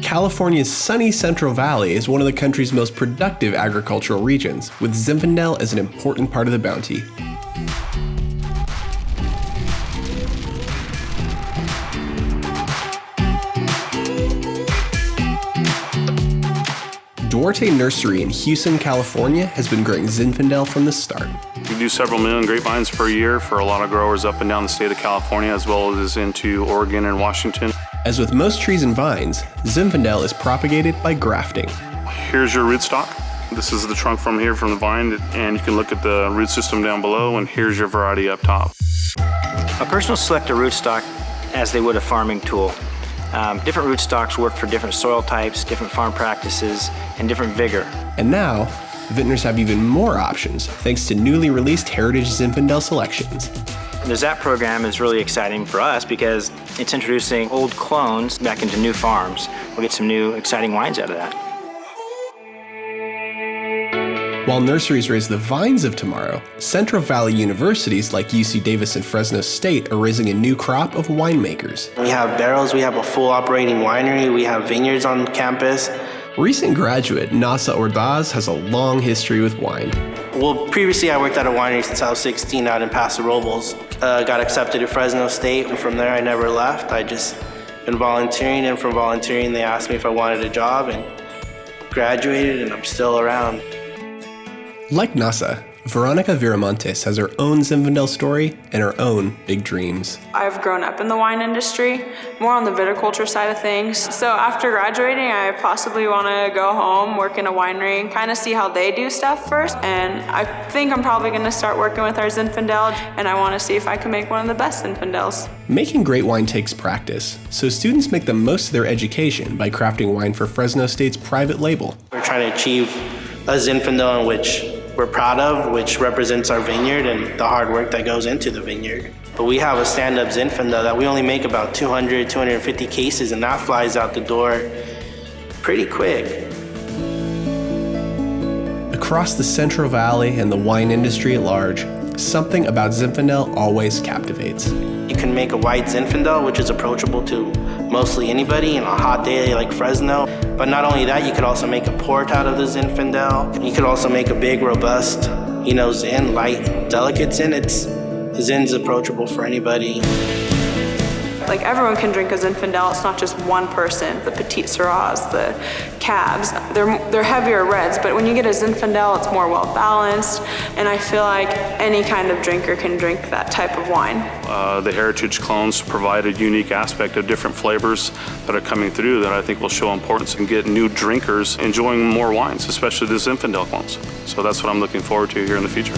California's sunny Central Valley is one of the country's most productive agricultural regions, with Zinfandel as an important part of the bounty. Duarte Nursery in Houston, California has been growing Zinfandel from the start. We do several million grapevines per year for a lot of growers up and down the state of California, as well as into Oregon and Washington. As with most trees and vines, Zinfandel is propagated by grafting. Here's your rootstock. This is the trunk from here from the vine, and you can look at the root system down below, and here's your variety up top. A person will select a rootstock as they would a farming tool. Different rootstocks work for different soil types, different farm practices, and different vigor. And now, vintners have even more options thanks to newly released Heritage Zinfandel selections. The ZAP program is really exciting for us because it's introducing old clones back into new farms. We'll get some new exciting wines out of that. While nurseries raise the vines of tomorrow, Central Valley universities like UC Davis and Fresno State are raising a new crop of winemakers. We have barrels, we have a full operating winery, we have vineyards on campus. Recent graduate Nasa Ordaz has a long history with wine. Well, previously I worked at a winery since I was 16 out in Paso Robles. Got accepted to Fresno State, and from there I never left. I just been volunteering, and from volunteering they asked me if I wanted a job, and graduated, and I'm still around. Like Nasa, Veronica Viramontes has her own Zinfandel story and her own big dreams. I've grown up in the wine industry, more on the viticulture side of things. So after graduating, I possibly want to go home, work in a winery, and kind of see how they do stuff first. And I think I'm probably going to start working with our Zinfandel, and I want to see if I can make one of the best Zinfandels. Making great wine takes practice, so students make the most of their education by crafting wine for Fresno State's private label. We're trying to achieve a Zinfandel in which we're proud of, which represents our vineyard and the hard work that goes into the vineyard. But we have a stand-up Zinfandel that we only make about 200, 250 cases, and that flies out the door pretty quick. Across the Central Valley and the wine industry at large, something about Zinfandel always captivates. You can make a white Zinfandel, which is approachable to mostly anybody in a hot day like Fresno. But not only that, you could also make a port out of the Zinfandel. You could also make a big, robust, Zin, light, delicate Zin. Zin's approachable for anybody. Like everyone can drink a Zinfandel, it's not just one person. The Petite Syrahs, the Cabs, they're heavier reds, but when you get a Zinfandel, it's more well balanced, and I feel like any kind of drinker can drink that type of wine. The heritage clones provide a unique aspect of different flavors that are coming through that I think will show importance and get new drinkers enjoying more wines, especially the Zinfandel clones. So that's what I'm looking forward to here in the future.